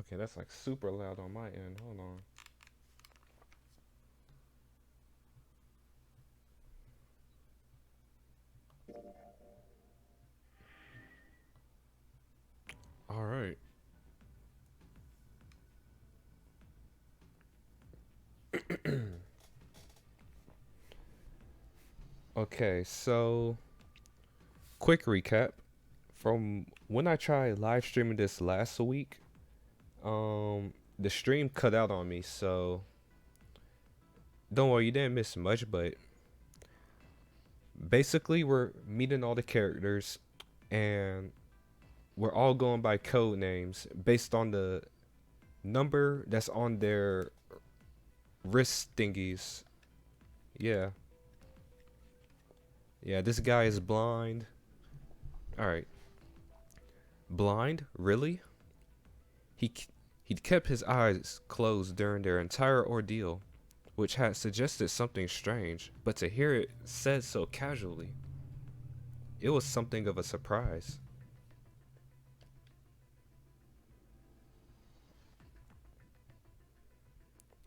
Okay, that's like super loud on my end. Hold on. All right. Okay, so quick recap from when I tried live streaming this last week. The stream cut out on me, so don't worry, you didn't miss much. But basically, we're meeting all the characters, and we're all going by code names based on the number that's on their wrist thingies. Yeah, yeah. This guy is blind. All right, blind? Really? He he'd kept his eyes closed during their entire ordeal, which had suggested something strange, but to hear it said so casually, it was something of a surprise.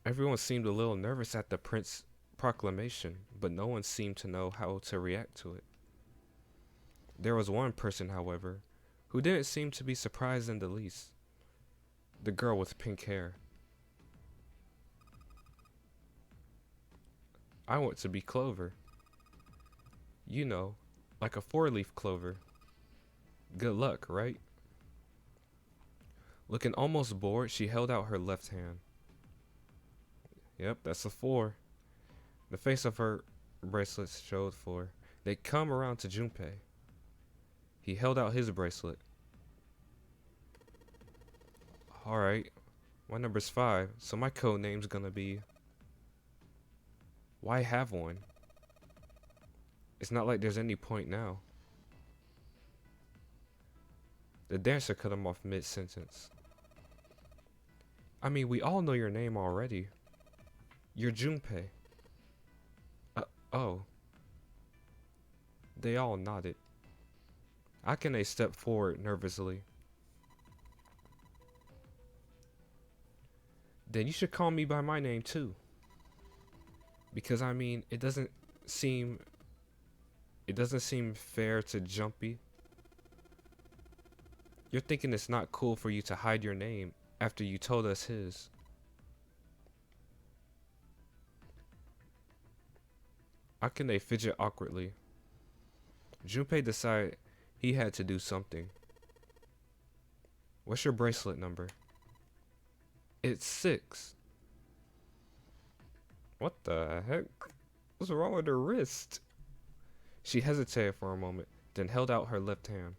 Everyone seemed a little nervous at the prince's proclamation, but no one seemed to know how to react to it. There was one person, however, who didn't seem to be surprised in the least. The girl with pink hair. I want to be Clover. You know, like a four-leaf clover. Good luck, right? Looking almost bored, she held out her left hand. Yep, that's a four. The face of her bracelets showed four. They come around to Junpei. He held out his bracelet. Alright, my number's five, so my code name's gonna be. Why have one? It's not like there's any point now. The dancer cut him off mid-sentence. I mean, we all know your name already. You're Junpei. Oh. They all nodded. Akane stepped forward nervously. Then you should call me by my name too. Because I mean, seem it doesn't seem fair to Jumpy. You're thinking it's not cool for you to hide your name after you told us his. Akane fidgeted awkwardly. Junpei decided he had to do something. What's your bracelet number? It's 6. What the heck? What's wrong with her wrist? She hesitated for a moment, then held out her left hand.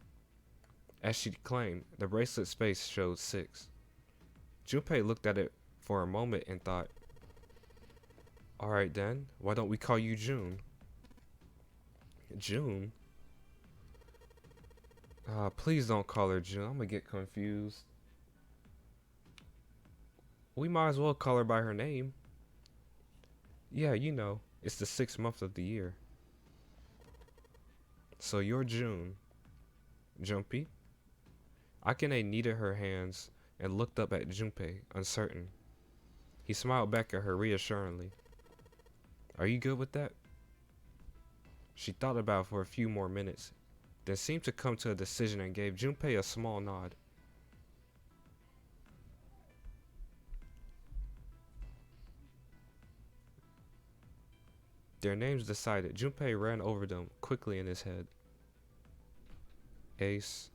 As she claimed, the bracelet's face showed 6. Junpei looked at it for a moment and thought, alright then, why don't we call you June? June? Please don't call her June, I'm gonna get confused. We might as well call her by her name. Yeah, you know, it's the 6th month of the year. So you're June. Jumpy? Akane kneaded her hands and looked up at Junpei, uncertain. He smiled back at her reassuringly. Are you good with that? She thought about it for a few more minutes, then seemed to come to a decision and gave Junpei a small nod. Their names decided, Junpei ran over them quickly in his head. Ace,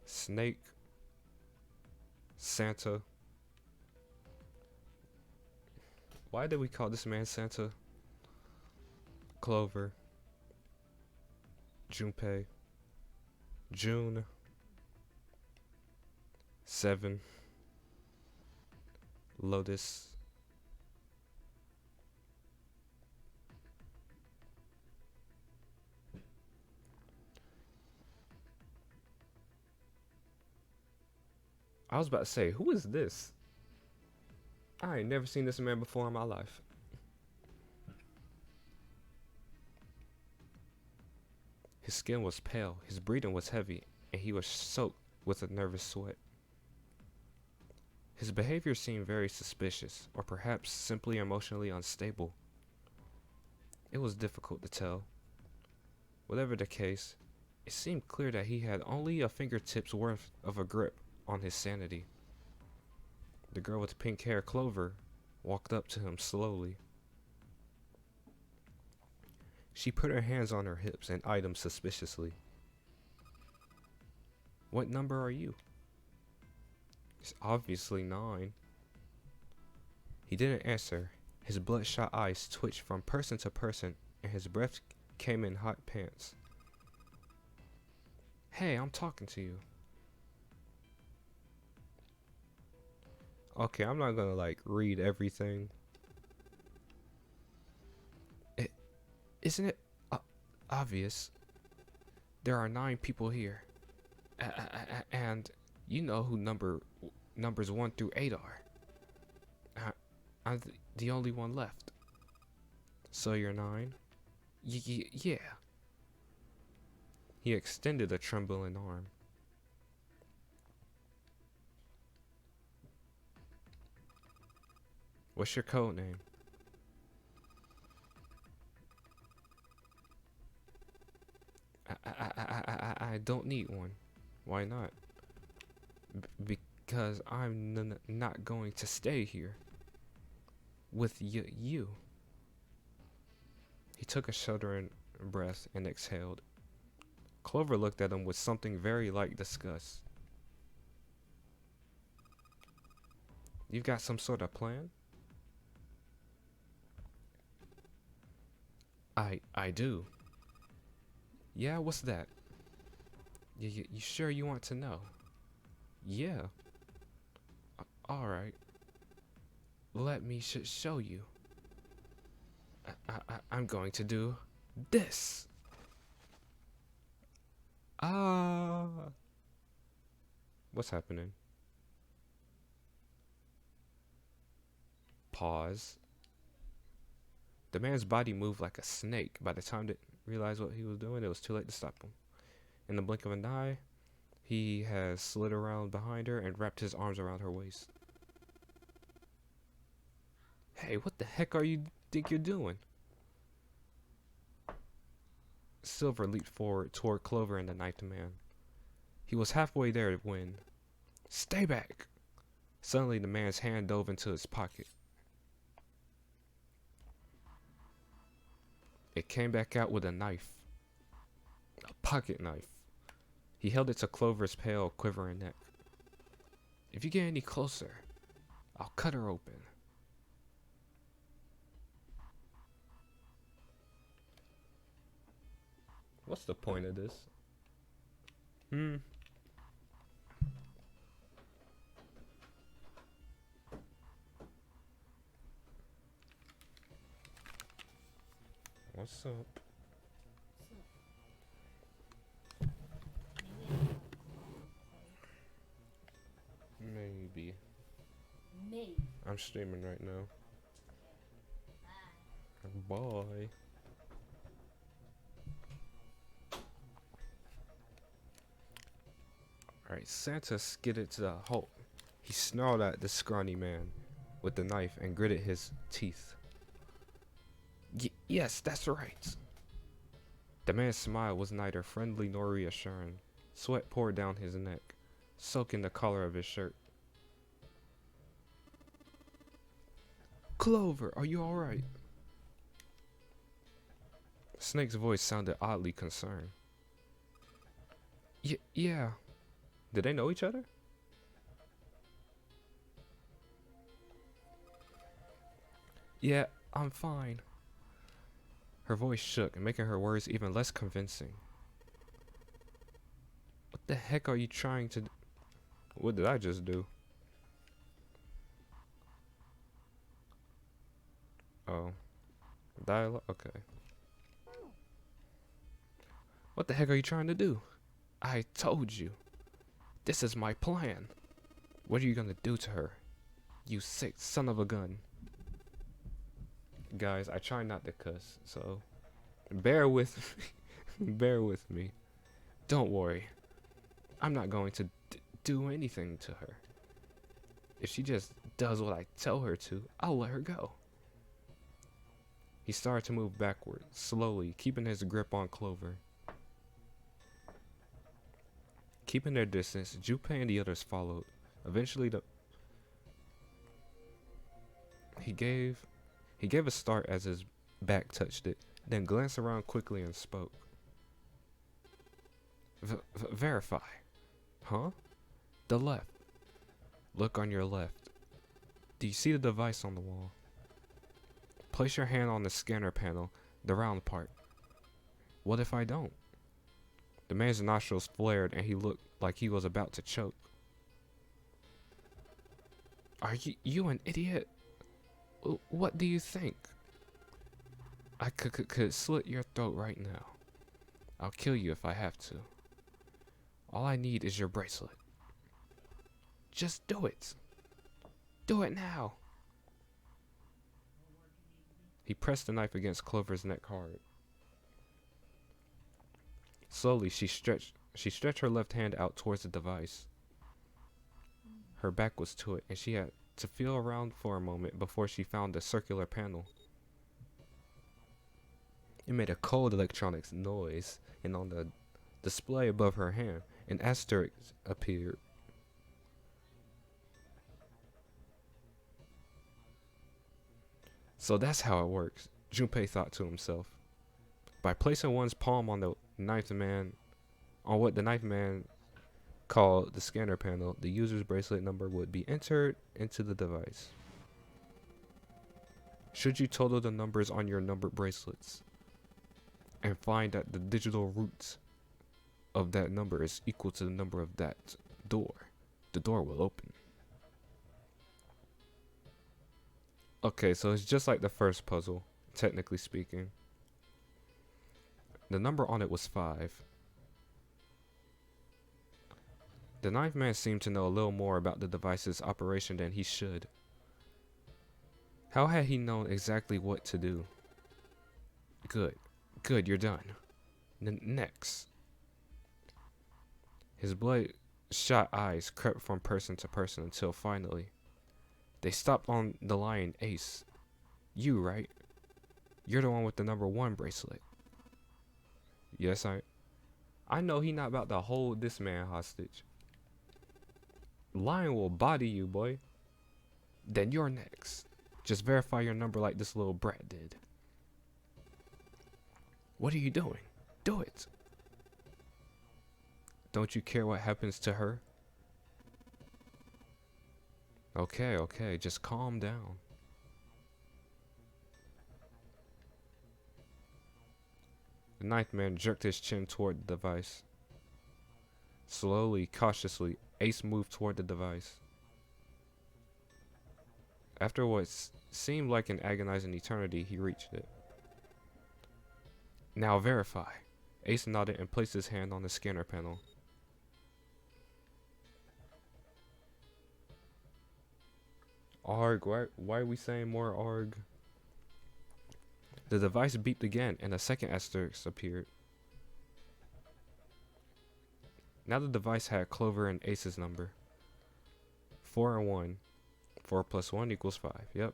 Snake, Santa. Why did we call this man Santa? Clover, Junpei, June, 7, Lotus. I was about to say, who is this? I ain't never seen this man before in my life. His skin was pale, his breathing was heavy, and he was soaked with a nervous sweat. His behavior seemed very suspicious, or perhaps simply emotionally unstable. It was difficult to tell. Whatever the case, it seemed clear that he had only a fingertip's worth of a grip on his sanity. The girl with pink hair, Clover, walked up to him slowly. She put her hands on her hips and eyed him suspiciously. "What number are you?" "It's obviously 9. He didn't answer. His bloodshot eyes twitched from person to person, and his breath came in hot pants. "Hey, I'm talking to you." Okay, I'm not gonna like read everything. Isn't it obvious? There are 9 people here, and you know who numbers 1 through 8 are. I'm the only one left. So you're 9? Yeah. He extended a trembling arm. "What's your code name?" I don't need one. "Why not?" Because I'm not going to stay here with you. He took a shuddering breath and exhaled. Clover looked at him with something very like disgust. "You've got some sort of plan?" I do." "Yeah, what's that?" You sure you want to know?" "Yeah." Alright. Let me show you. I'm going to do this. What's happening? Pause. The man's body moved like a snake. By the time they realized what he was doing, it was too late to stop him. In the blink of an eye, he has slid around behind her and wrapped his arms around her waist. "Hey, what the heck are you think you're doing?" Silver leaped forward toward Clover and the ninth man. He was halfway there when... "Stay back!" Suddenly, the man's hand dove into his pocket. It came back out with a knife. A pocket knife. He held it to Clover's pale, quivering neck. "If you get any closer, I'll cut her open." What's the point of this? What's up? Maybe. I'm streaming right now. Bye. Alright, Santa skidded to the halt. He snarled at the scrawny man with the knife and gritted his teeth. Yes, that's right." The man's smile was neither friendly nor reassuring. Sweat poured down his neck, soaking the collar of his shirt. "Clover, are you alright?" Snake's voice sounded oddly concerned. Yeah. Did they know each other? "Yeah, I'm fine." Her voice shook, making her words even less convincing. "What the heck are you trying to do?" What did I just do? Oh. Dialogue? Okay. "What the heck are you trying to do?" "I told you. This is my plan." "What are you gonna do to her? You sick son of a gun." Guys, I try not to cuss, so bear with me. Bear with me. Don't worry. I'm not going to do anything to her. If she just does what I tell her to, I'll let her go. He started to move backward, slowly, keeping his grip on Clover. Keeping their distance, Junpei and the others followed. Eventually, he gave a start as his back touched it, then glanced around quickly and spoke. Verify. Huh? The left. Look on your left. Do you see the device on the wall? Place your hand on the scanner panel, the round part. What if I don't? The man's nostrils flared and he looked like he was about to choke. Are you an idiot? What do you think? I could slit your throat right now. I'll kill you if I have to. All I need is your bracelet. Just do it. Do it now. He pressed the knife against Clover's neck hard. Slowly, she stretched her left hand out towards the device. Her back was to it, and she had to feel around for a moment before she found the circular panel. It made a cold electronics noise, and on the display above her hand, an asterisk appeared. So that's how it works, Junpei thought to himself. By placing one's palm on what the knife man called the scanner panel, the user's bracelet number would be entered into the device. Should you total the numbers on your numbered bracelets and find that the digital root of that number is equal to the number of that door, the door will open. Okay, so it's just like the first puzzle, technically speaking. The number on it was 5. The knife man seemed to know a little more about the device's operation than he should. How had he known exactly what to do? Good, you're done. Next. His bloodshot eyes crept from person to person until finally, they stopped on the lion Ace. You, right? You're the one with the number 1 bracelet. Yes, I know he not about to hold this man hostage. Lion will body you, boy. Then you're next. Just verify your number like this little brat did. What are you doing? Do it. Don't you care what happens to her? Okay, just calm down. The knife man jerked his chin toward the device. Slowly, cautiously, Ace moved toward the device. After what seemed like an agonizing eternity, he reached it. Now verify. Ace nodded and placed his hand on the scanner panel. Arg, why are we saying more arg? The device beeped again and a second asterisk appeared. Now the device had Clover and Ace's number. 4 and 1. 4 plus 1 equals 5, yep.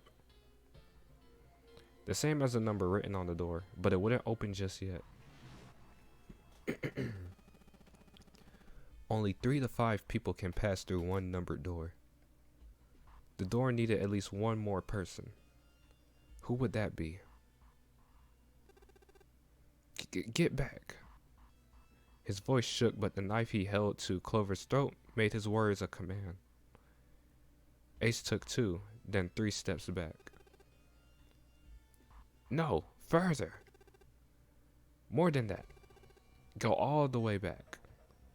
The same as the number written on the door, but it wouldn't open just yet. Only 3 to 5 people can pass through one numbered door. The door needed at least one more person. Who would that be? Get back. His voice shook, but the knife he held to Clover's throat made his words a command. Ace took 2, then 3 steps back. No, further. More than that. Go all the way back.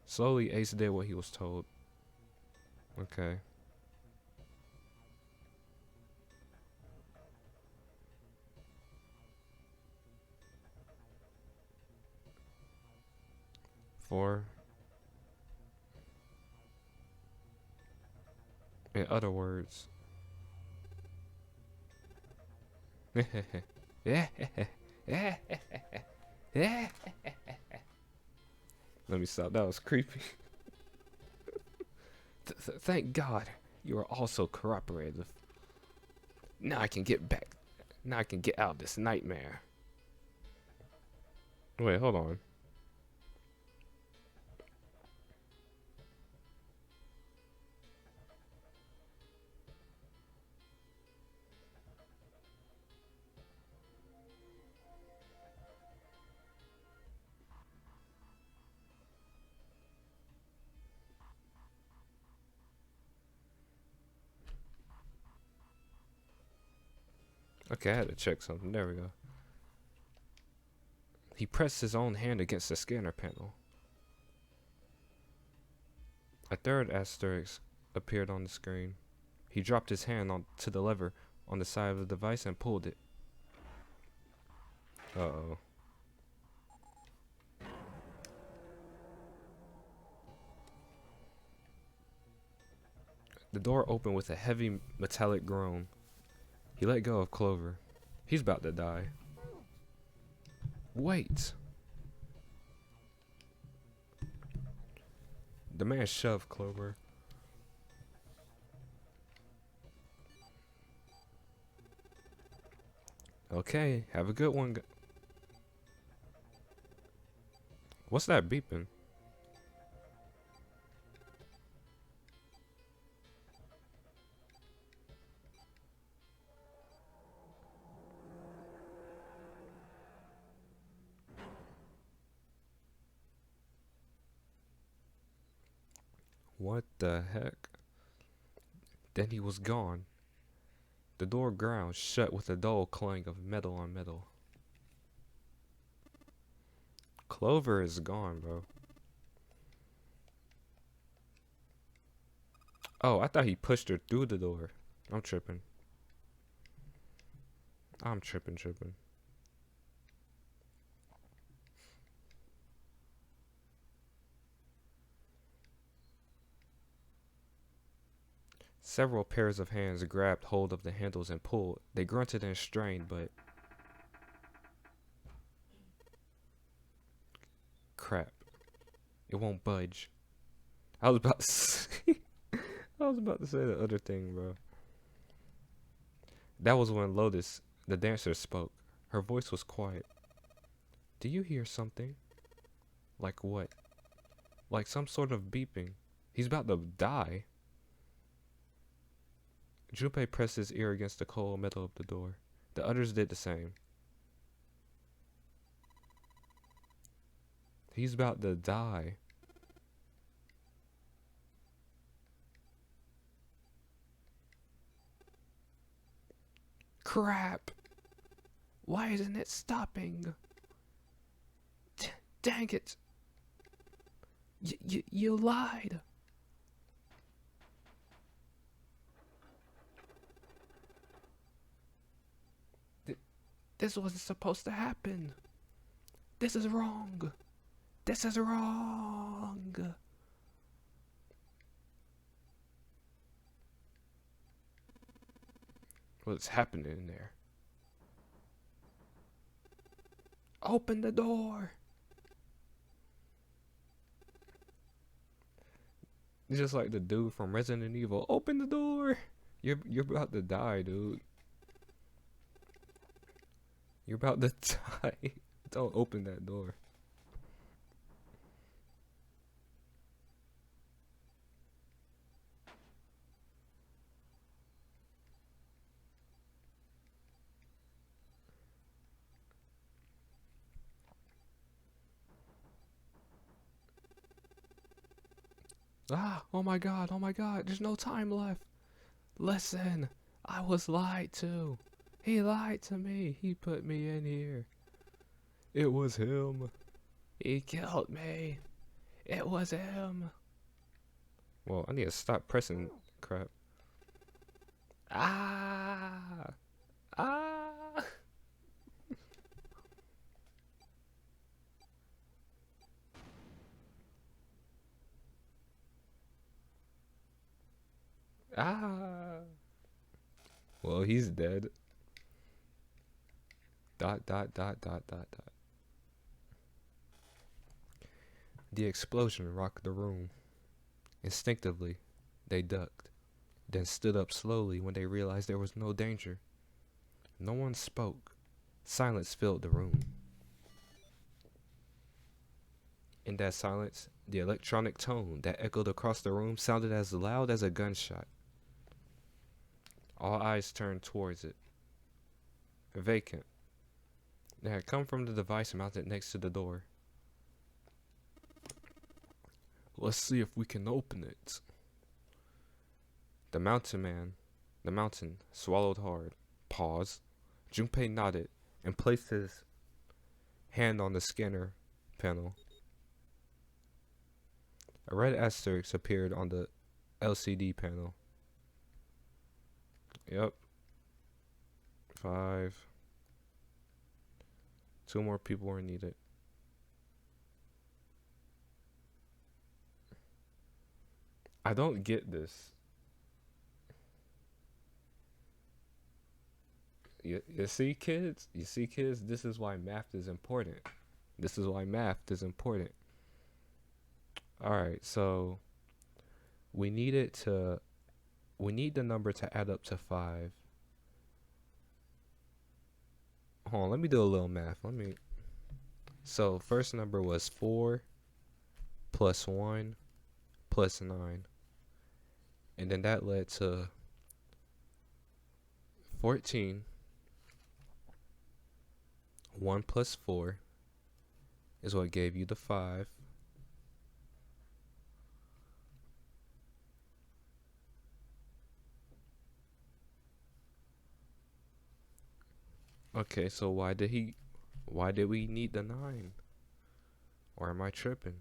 Slowly, Ace did what he was told. Okay. For, in other words, let me stop. That was creepy. Thank God. You are also cooperative. Now I can get back. Now I can get out of this nightmare. Wait, hold on. Okay, I had to check something. There we go. He pressed his own hand against the scanner panel. A third asterisk appeared on the screen. He dropped his hand onto the lever on the side of the device and pulled it. Uh-oh. The door opened with a heavy metallic groan. He let go of Clover. He's about to die. Wait. The man shoved Clover. Okay, have a good one. What's that beeping? What the heck? Then he was gone. The door ground shut with a dull clang of metal on metal. Clover is gone, bro. Oh, I thought he pushed her through the door. I'm tripping. I'm tripping. Several pairs of hands grabbed hold of the handles and pulled. They grunted and strained, but... crap. It won't budge. I was about to say... I was about to say the other thing, bro. That was when Lotus, the dancer, spoke. Her voice was quiet. Do you hear something? Like what? Like some sort of beeping. He's about to die. Junpei pressed his ear against the cold metal of the door. The others did the same. He's about to die. Crap! Why isn't it stopping? Dang it! You lied! This wasn't supposed to happen. This is wrong. This is wrong. What's happening in there? Open the door. Just like the dude from Resident Evil. Open the door. You're about to die, dude. You're about to die. Don't open that door. Ah, oh my god, there's no time left. Listen, I was lied to. He lied to me. He put me in here. It was him. He killed me. It was him. Well, I need to stop pressing crap. Ah! Ah! Ah! Well, he's dead. Dot, dot, dot, dot, dot, dot. The explosion rocked the room. Instinctively, they ducked. then stood up slowly when they realized there was no danger. No one spoke. Silence filled the room. In that silence, the electronic tone that echoed across the room sounded as loud as a gunshot. All eyes turned towards it. Vacant. It had come from the device mounted next to the door. Let's see if we can open it. The mountain, swallowed hard. Paused. Junpei nodded and placed his hand on the scanner panel. A red asterisk appeared on the LCD panel. Yep. 5. 2 more people were needed. I don't get this. You see, kids? You see, kids? This is why math is important. This is why math is important. Alright, so we need the number to add up to 5. Hold on, let me do a little math. So first number was 4 plus 1 plus 9. And then that led to 14. 1 plus 4 is what gave you the 5. Okay, so why did we need the 9? Or am I tripping?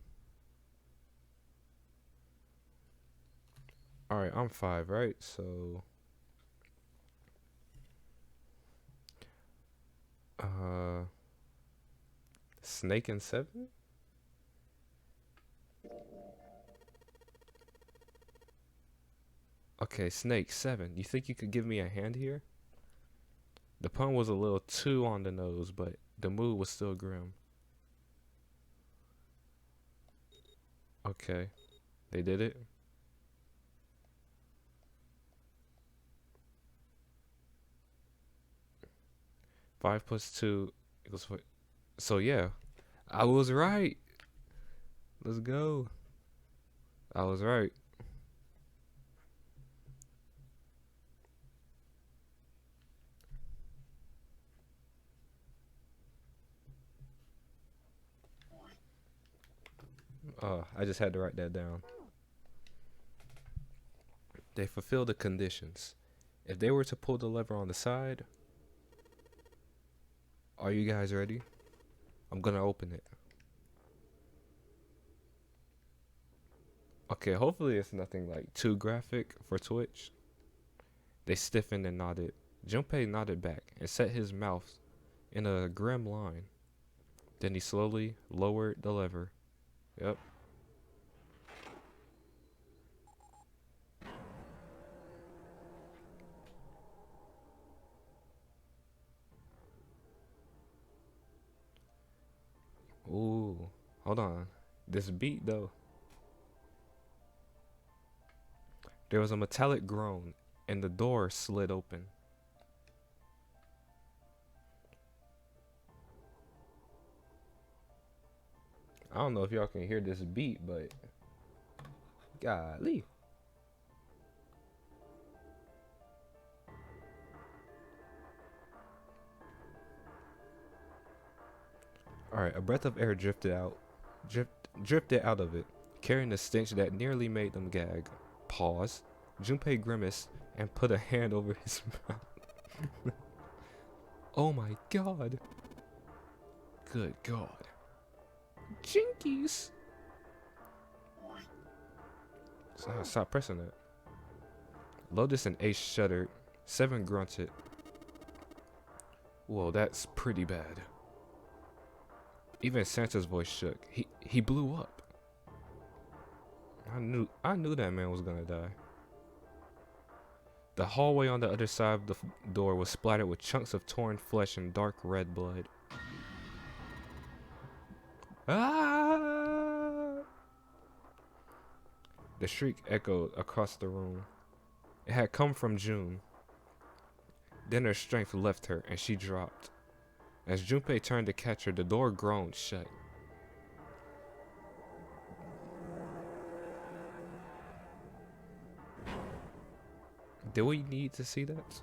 Alright, I'm 5, right? So Snake and 7? Okay, Snake, 7. You think you could give me a hand here? The pun was a little too on the nose, but the mood was still grim. Okay, they did it. 5 plus 2 equals 4. So yeah, I was right. Let's go. I was right. I just had to write that down. They fulfill the conditions. If they were to pull the lever on the side, are you guys ready? I'm gonna open it. Okay, hopefully it's nothing like too graphic for Twitch. They stiffened and nodded. Junpei nodded back and set his mouth in a grim line. Then he slowly lowered the lever. Yep. Ooh, hold on. This beat though. There was a metallic groan and the door slid open. I don't know if y'all can hear this beat, but golly. Alright, a breath of air drifted out of it, carrying a stench that nearly made them gag. Pause. Junpei grimaced and put a hand over his mouth. Oh my god. Good god. Jinkies. Stop pressing that. Lotus and Ace shuddered. 7 grunted. Whoa, that's pretty bad. Even Santa's voice shook. He blew up. I knew that man was gonna die. The hallway on the other side of the door was splattered with chunks of torn flesh and dark red blood. Ah! The shriek echoed across the room, It had come from June. Then her strength left her and she dropped. As Junpei turned to catch her, the door groaned shut. Did we need to see that?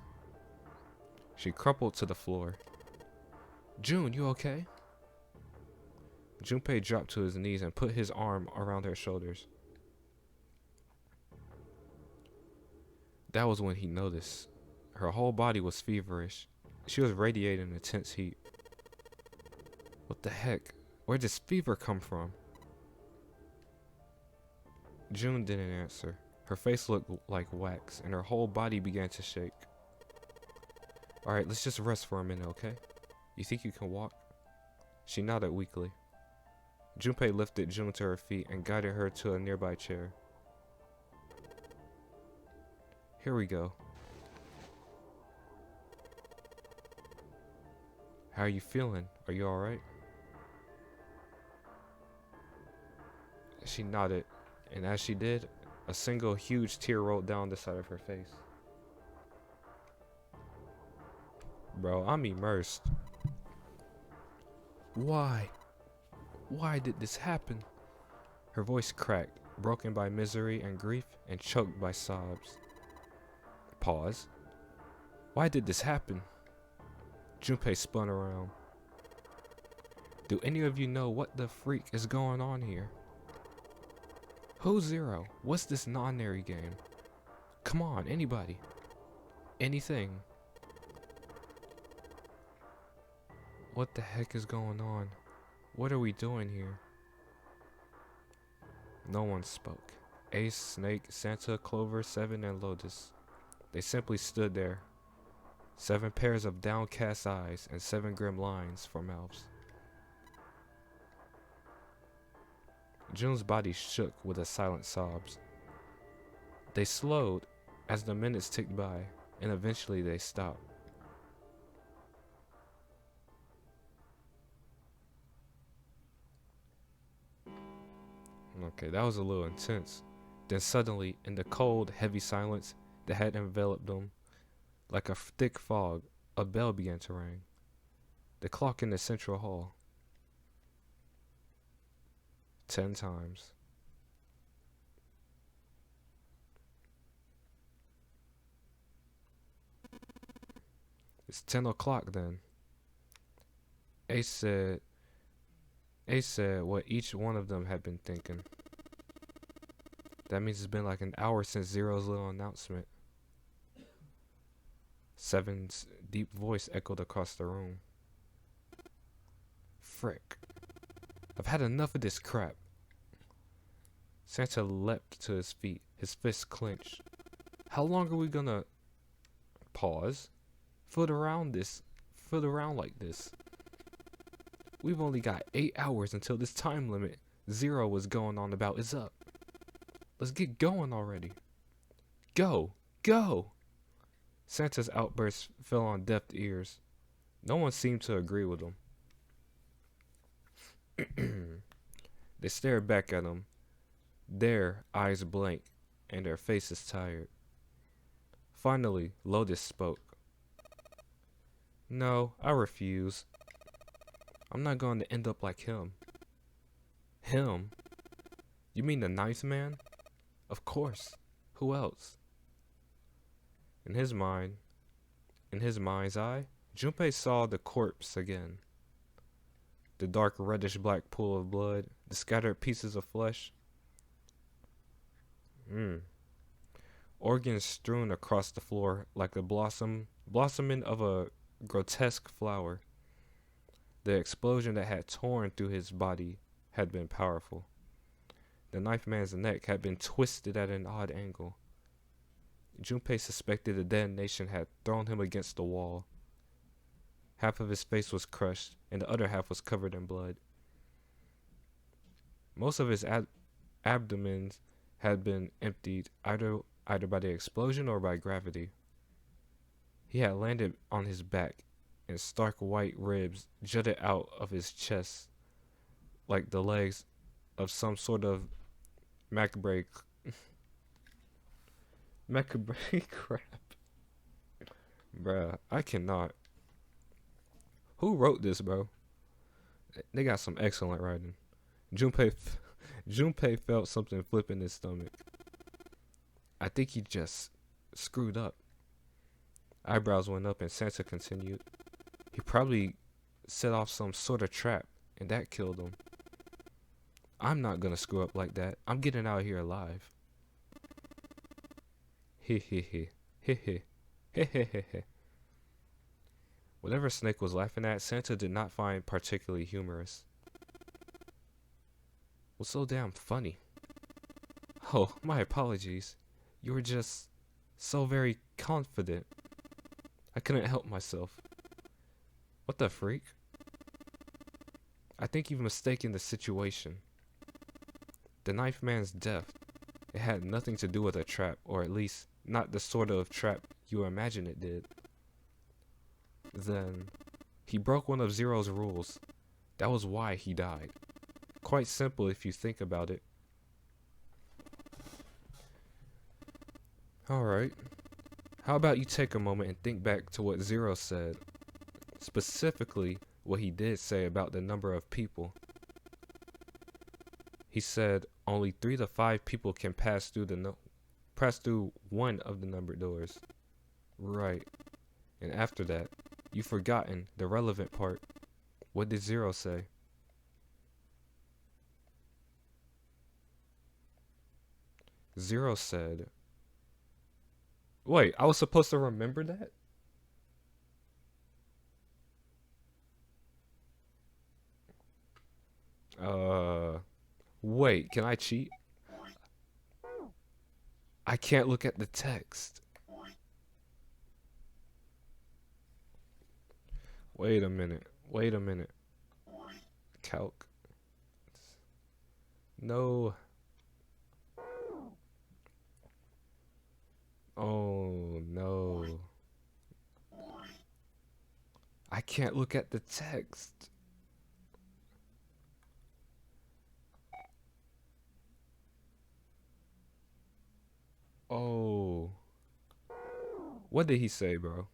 She crumpled to the floor. June, you okay? Junpei dropped to his knees and put his arm around her shoulders. That was when he noticed. Her whole body was feverish. She was radiating intense heat. What the heck? Where did this fever come from? June didn't answer. Her face looked like wax, and her whole body began to shake. Alright, let's just rest for a minute, okay? You think you can walk? She nodded weakly. Junpei lifted June to her feet and guided her to a nearby chair. Here we go. How are you feeling? Are you alright? She nodded, and as she did, a single huge tear rolled down the side of her face. Bro, I'm immersed. Why? Why did this happen? Her voice cracked, broken by misery and grief and choked by sobs. Pause. Why did this happen? Junpei spun around. Do any of you know what the freak is going on here? Who's Zero? What's this non-nary game? Come on, anybody. Anything. What the heck is going on? What are we doing here? No one spoke. Ace, Snake, Santa, Clover, Seven, and Lotus. They simply stood there. 7 pairs of downcast eyes and 7 grim lines for mouths. June's body shook with the silent sobs. They slowed as the minutes ticked by, and eventually they stopped. Okay, that was a little intense. Then suddenly, in the cold, heavy silence that had enveloped them, like a thick fog, a bell began to ring. The clock in the central hall. 10 times. It's 10 o'clock then. Ace said what each one of them had been thinking. That means it's been like an hour since Zero's little announcement. Seven's deep voice echoed across the room. Frick. I've had enough of this crap. Santa leapt to his feet, his fists clenched. How long are we gonna... Pause. Foot around like this. We've only got 8 hours until this time limit Zero was going on about is up. Let's get going already. Go! Go! Santa's outburst fell on deaf ears. No one seemed to agree with him. They stared back at him, their eyes blank and their faces tired. Finally, Lotus spoke. No, I refuse. I'm not going to end up like him. Him? You mean the ninth man? Of course. Who else? In his mind's eye, Junpei saw the corpse again. The dark reddish-black pool of blood, the scattered pieces of flesh. Organs strewn across the floor like the blossoming of a grotesque flower. The explosion that had torn through his body had been powerful. The knife man's neck had been twisted at an odd angle. Junpei suspected the detonation had thrown him against the wall. Half of his face was crushed, and the other half was covered in blood. Most of his abdomen had been emptied, either by the explosion or by gravity. He had landed on his back, and stark white ribs jutted out of his chest like the legs of some sort of macabre Mecha brain crap. Bruh, I cannot. Who wrote this, bro? They got some excellent writing. Junpei felt something flip in his stomach. I think he just screwed up. Eyebrows went up and Santa continued. He probably set off some sort of trap and that killed him. I'm not gonna screw up like that. I'm getting out of here alive. He he he. He he. He he he he. Whatever Snake was laughing at, Santa did not find particularly humorous. What's so damn funny? Oh, my apologies. You were just so very confident. I couldn't help myself. What the freak? I think you've mistaken the situation. The knife man's death, it had nothing to do with a trap, or at least not the sort of trap you imagine it did. Then, he broke one of Zero's rules. That was why he died. Quite simple if you think about it. Alright. How about you take a moment and think back to what Zero said. Specifically, what he did say about the number of people. He said only 3 to 5 people can pass through one of the numbered doors. Right. And after that, you've forgotten the relevant part. What did Zero say? Zero said... Wait, I was supposed to remember that? Wait, can I cheat? I can't look at the text. Wait a minute. Wait a minute. Calc. No. Oh, no. I can't look at the text. Oh. What did he say, bro?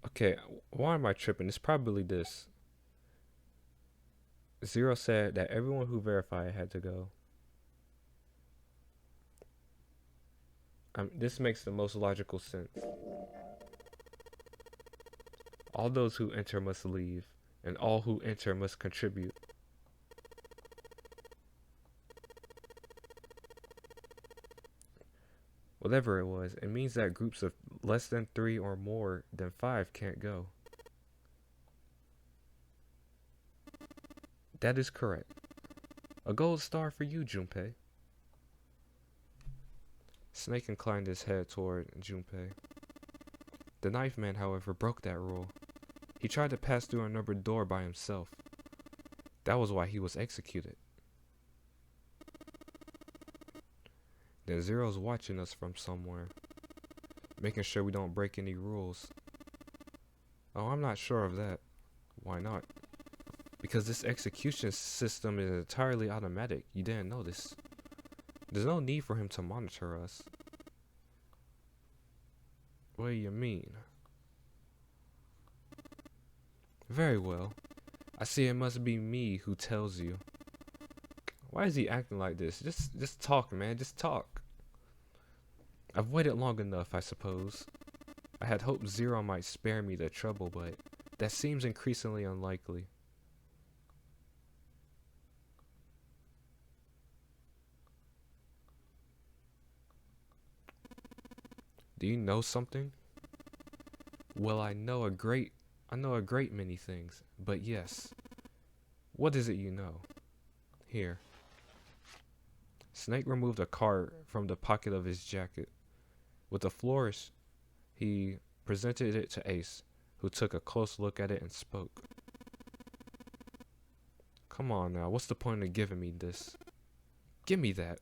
Okay, why am I tripping? It's probably this. Zero said that everyone who verified had to go. This makes the most logical sense. All those who enter must leave, and all who enter must contribute. Whatever it was, it means that groups of less than 3 or more than 5 can't go. That is correct. A gold star for you, Junpei. Snake inclined his head toward Junpei. The knife man, however, broke that rule. He tried to pass through a numbered door by himself. That was why he was executed. Then Zero's watching us from somewhere, making sure we don't break any rules. Oh, I'm not sure of that. Why not? Because this execution system is entirely automatic. You didn't notice. There's no need for him to monitor us. What do you mean? Very well. I see it must be me who tells you. Why is he acting like this? Just talk, man. Just talk. I've waited long enough, I suppose. I had hoped Zero might spare me the trouble, but that seems increasingly unlikely. Do you know something? Well, I know a great many things, but yes. What is it you know? Here. Snake removed a card from the pocket of his jacket. With a flourish, he presented it to Ace, who took a close look at it and spoke. Come on now, what's the point of giving me this? Give me that.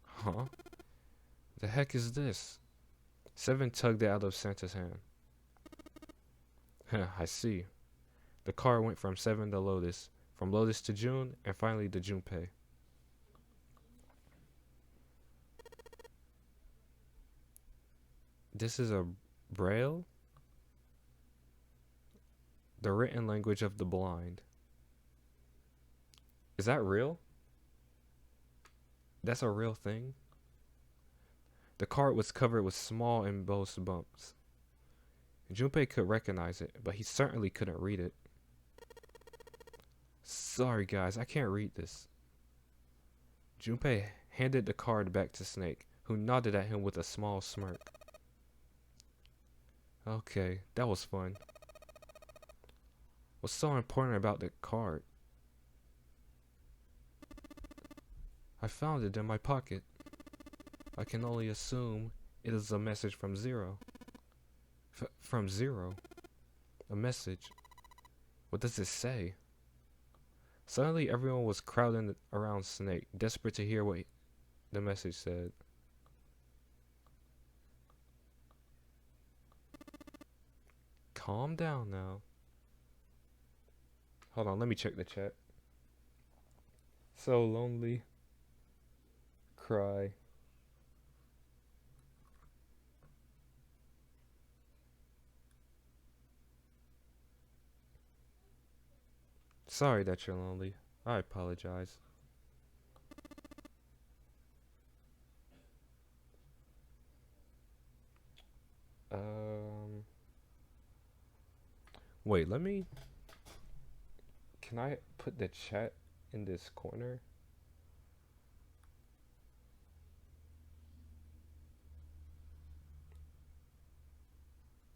Huh? The heck is this? Seven tugged it out of Santa's hand. I see. The card went from 7 to Lotus, from Lotus to June, and finally to Junpei. This is a Braille? The written language of the blind. Is that real? That's a real thing? The card was covered with small embossed bumps. Junpei could recognize it, but he certainly couldn't read it. Sorry guys, I can't read this. Junpei handed the card back to Snake, who nodded at him with a small smirk. Okay, that was fun. What's so important about the card? I found it in my pocket. I can only assume it is a message from Zero. From Zero? A message? What does it say? Suddenly everyone was crowding around Snake, desperate to hear what the message said. Calm down now. Hold on, let me check the chat. So lonely. Cry. Sorry that you're lonely. I apologize. Wait, let me... Can I put the chat in this corner?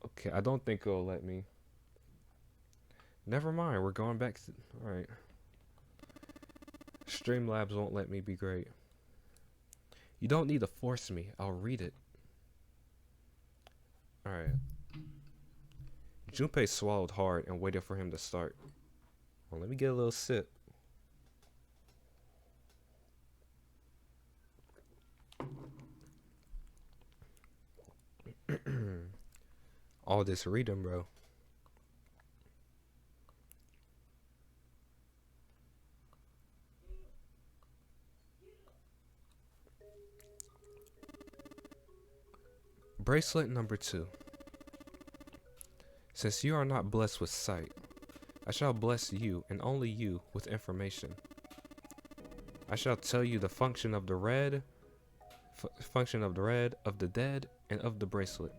Okay, I don't think it'll let me. Never mind, we're going back to... Alright. Streamlabs won't let me be great. You don't need to force me. I'll read it. Alright. Junpei swallowed hard and waited for him to start. Well, let me get a little sip. All this reading, bro. Bracelet number 2. Since you are not blessed with sight, I shall bless you and only you with information. I shall tell you the function of the red, of the dead, and of the bracelet.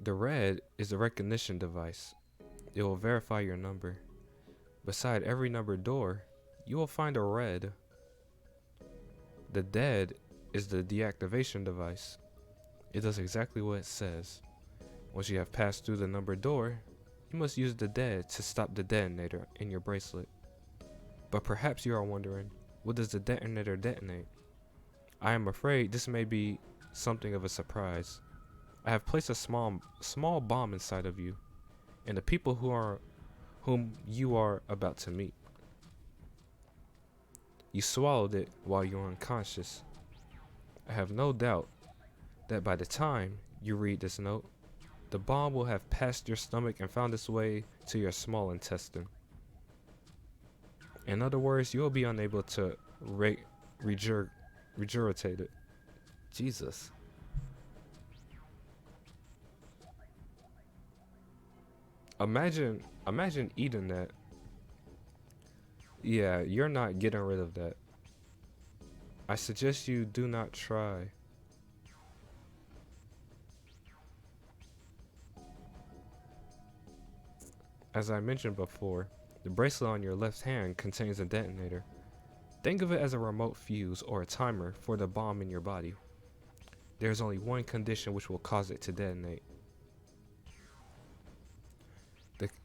The red is a recognition device. It will verify your number. Beside every numbered door, you will find a red. The dead is the deactivation device. It does exactly what it says. Once you have passed through the numbered door, you must use the dead to stop the detonator in your bracelet. But perhaps you are wondering, what does the detonator detonate? I am afraid this may be something of a surprise. I have placed a small bomb inside of you, and the people whom you are about to meet. You swallowed it while you were unconscious. I have no doubt that by the time you read this note, the bomb will have passed your stomach and found its way to your small intestine. In other words, you will be unable to regurgitate it. Jesus. Imagine eating that. Yeah, you're not getting rid of that. I suggest you do not try. As I mentioned before, the bracelet on your left hand contains a detonator. Think of it as a remote fuse or a timer for the bomb in your body. There is only one condition which will cause it to detonate.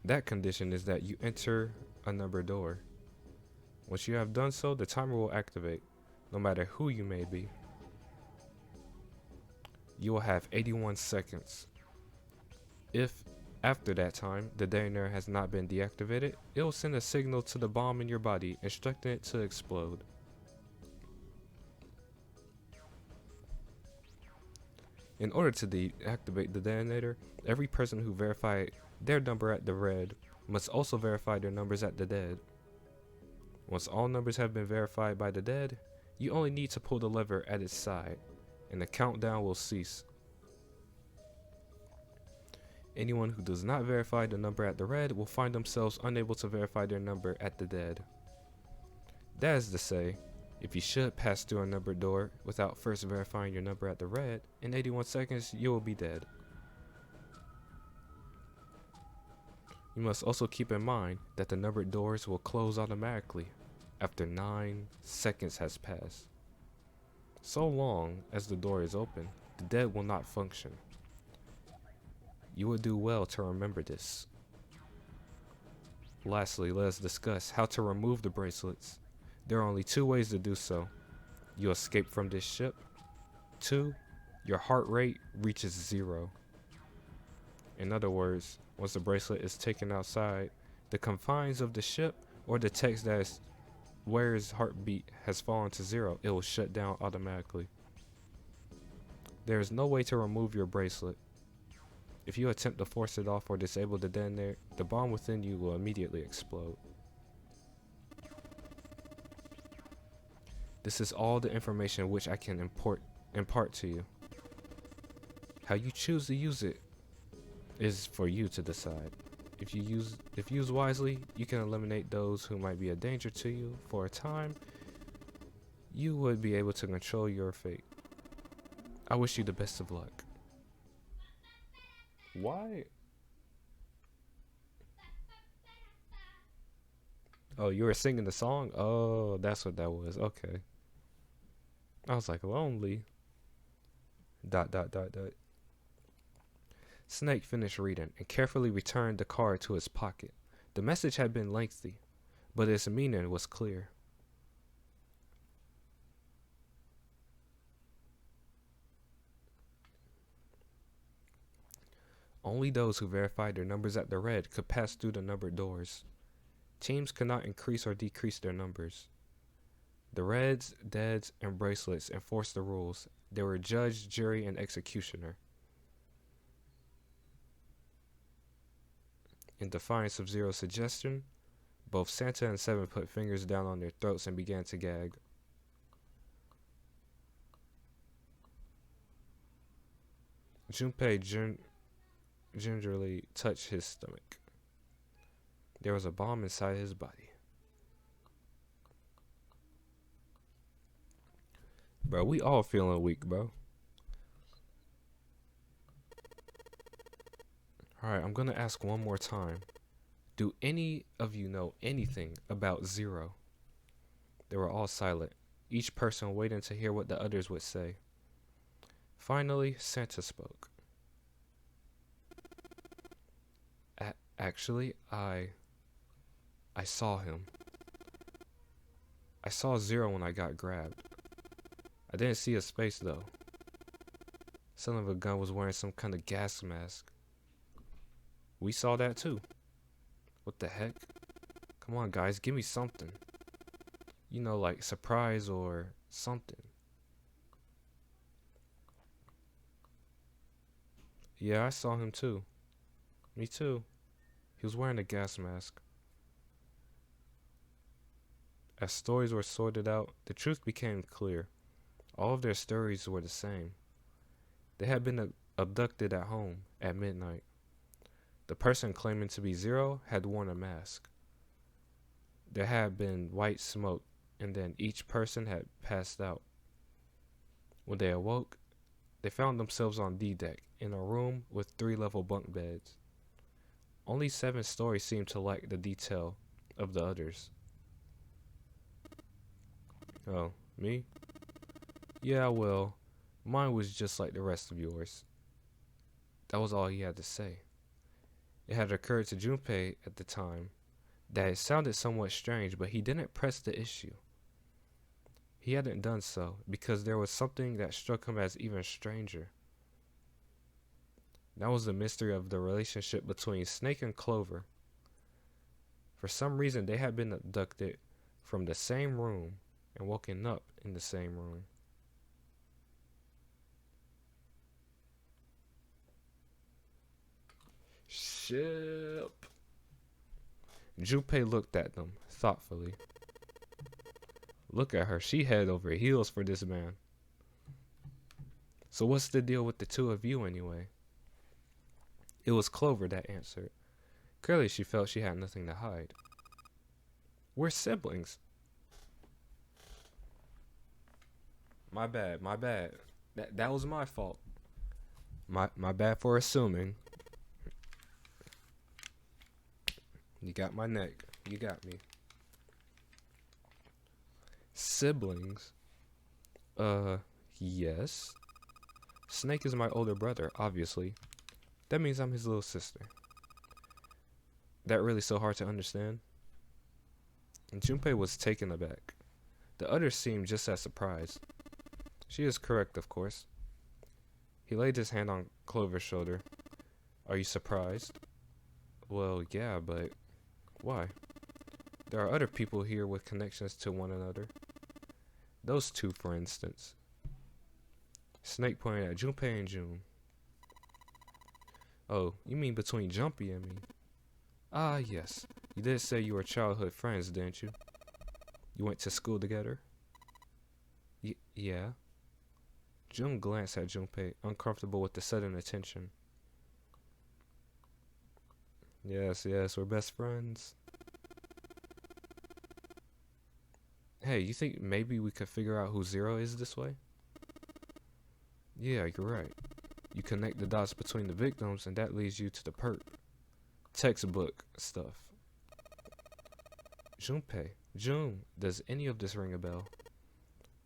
That condition is that you enter a numbered door. Once you have done so, the timer will activate, no matter who you may be. You will have 81 seconds. If, after that time, the detonator has not been deactivated, it will send a signal to the bomb in your body, instructing it to explode. In order to deactivate the detonator, every person who verified their number at the red must also verify their numbers at the dead. Once all numbers have been verified by the dead, you only need to pull the lever at its side, and the countdown will cease. Anyone who does not verify the number at the red will find themselves unable to verify their number at the dead. That is to say, if you should pass through a numbered door without first verifying your number at the red, in 81 seconds you will be dead. You must also keep in mind that the numbered doors will close automatically after 9 seconds has passed. So long as the door is open, the dead will not function. You would do well to remember this. Lastly, let us discuss how to remove the bracelets. There are only 2 ways to do so. You escape from this ship. 2, your heart rate reaches 0. In other words, once the bracelet is taken outside the confines of the ship, or the text that is where his heartbeat has fallen to 0, it will shut down automatically. There is no way to remove your bracelet. If you attempt to force it off or disable the detonator, the bomb within you will immediately explode. This is all the information which I can impart to you. How you choose to use it is for you to decide. If used wisely, you can eliminate those who might be a danger to you for a time. You would be able to control your fate. I wish you the best of luck. Why? Oh, you were singing the song? Oh, that's what that was. Okay. I was like, lonely. ... Snake finished reading and carefully returned the card to his pocket. The message had been lengthy, but its meaning was clear. Only those who verified their numbers at the red could pass through the numbered doors. Teams could not increase or decrease their numbers. The Reds, Deads, and Bracelets enforced the rules. They were judge, jury, and executioner. In defiance of Zero's suggestion, both Santa and Seven put fingers down on their throats and began to gag. Junpei gingerly touched his stomach. There was a bomb inside his body. Bro, we all feeling weak, bro. Alright, I'm gonna ask one more time. Do any of you know anything about Zero? They were all silent, each person waiting to hear what the others would say. Finally, Santa spoke. Actually, I saw him. I saw Zero when I got grabbed. I didn't see his face though. Son of a gun was wearing some kind of gas mask. We saw that too. What the heck? Come on guys, give me something. You know, like surprise or something. Yeah, I saw him too. Me too. He was wearing a gas mask. As stories were sorted out, the truth became clear. All of their stories were the same. They had been abducted at home at midnight. The person claiming to be Zero had worn a mask. There had been white smoke, and then each person had passed out. When they awoke, they found themselves on D deck in a room with 3-level bunk beds. Only 7 stories seemed to lack the detail of the others. Oh, me? Yeah, well, mine was just like the rest of yours. That was all he had to say. It had occurred to Junpei at the time that it sounded somewhat strange, but he didn't press the issue. He hadn't done so because there was something that struck him as even stranger. That was the mystery of the relationship between Snake and Clover. For some reason, they had been abducted from the same room and woken up in the same room. Ship. Junpei looked at them thoughtfully. Look at her. She head over heels for this man. So what's the deal with the two of you anyway? It was Clover that answered. Clearly she felt she had nothing to hide. We're siblings. My bad. That was my fault. My bad for assuming. You got my neck. You got me. Siblings? Yes. Snake is my older brother, obviously. That means I'm his little sister. That really so hard to understand? And Junpei was taken aback. The others seemed just as surprised. She is correct, of course. He laid his hand on Clover's shoulder. Are you surprised? Well, yeah, but why? There are other people here with connections to one another. Those two, for instance. Snake pointed at Junpei and June. Oh, you mean between Jumpy and me? Ah, yes. You did say you were childhood friends, didn't you? You went to school together? Yeah. June glanced at Junpei, uncomfortable with the sudden attention. Yes, we're best friends. Hey, you think maybe we could figure out who Zero is this way? Yeah, you're right. You connect the dots between the victims and that leads you to the perp. Textbook stuff. Junpei, June, does any of this ring a bell?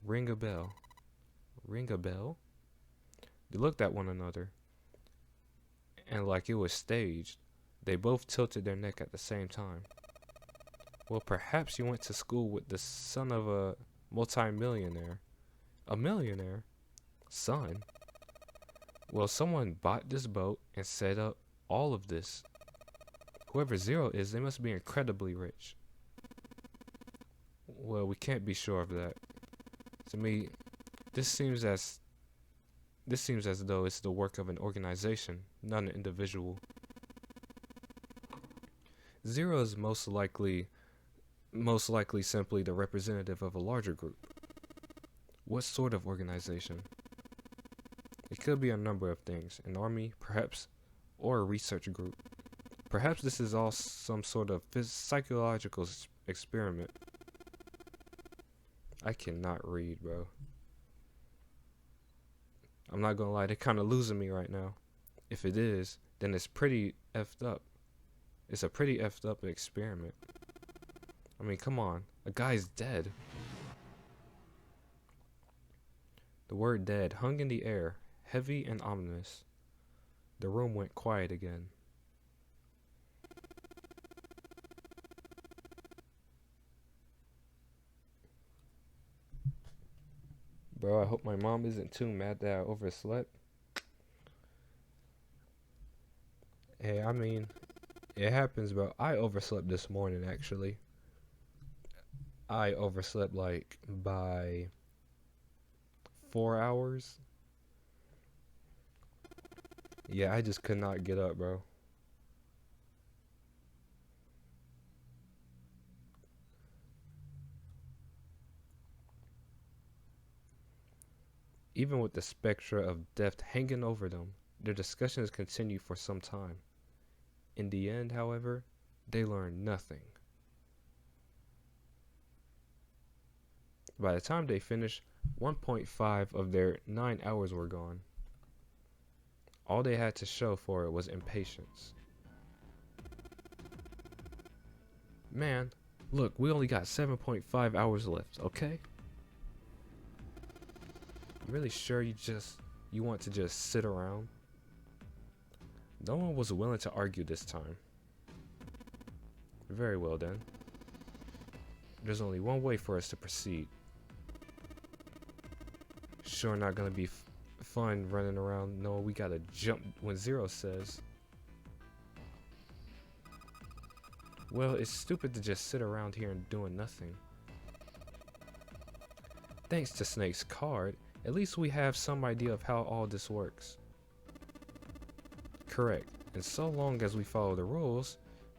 Ring a bell. Ring a bell? They looked at one another, and like it was staged, they both tilted their neck at the same time. Well, perhaps you went to school with the son of a multi-millionaire. A millionaire? Son? Well, someone bought this boat and set up all of this. Whoever Zero is, they must be incredibly rich. Well, we can't be sure of that. To me, this seems as though it's the work of an organization, not an individual. Zero is most likely simply the representative of a larger group. What sort of organization? It could be a number of things. An army, perhaps, or a research group. Perhaps this is all some sort of psychological experiment. I cannot read, bro. I'm not gonna lie, they're kind of losing me right now. If it is, then it's pretty effed up. It's a pretty effed up experiment. I mean, come on. A guy's dead. The word dead hung in the air, heavy and ominous. The room went quiet again. Bro, I hope my mom isn't too mad that I overslept. Hey, I mean, it happens, bro. I overslept this morning, actually. I overslept, like, by 4 hours. Yeah, I just could not get up, bro. Even with the spectra of death hanging over them, their discussions continued for some time. In the end, however, they learned nothing. By the time they finished, 1.5 of their 9 hours were gone. All they had to show for it was impatience. Man, look, we only got 7.5 hours left, okay? You really sure you want to just sit around? No one was willing to argue this time. Very well then. There's only one way for us to proceed. Sure not gonna be fun running around. No, we gotta jump when Zero says. Well, it's stupid to just sit around here and doing nothing. Thanks to Snake's card, at least we have some idea of how all this works. Correct. And so long as we follow the rules,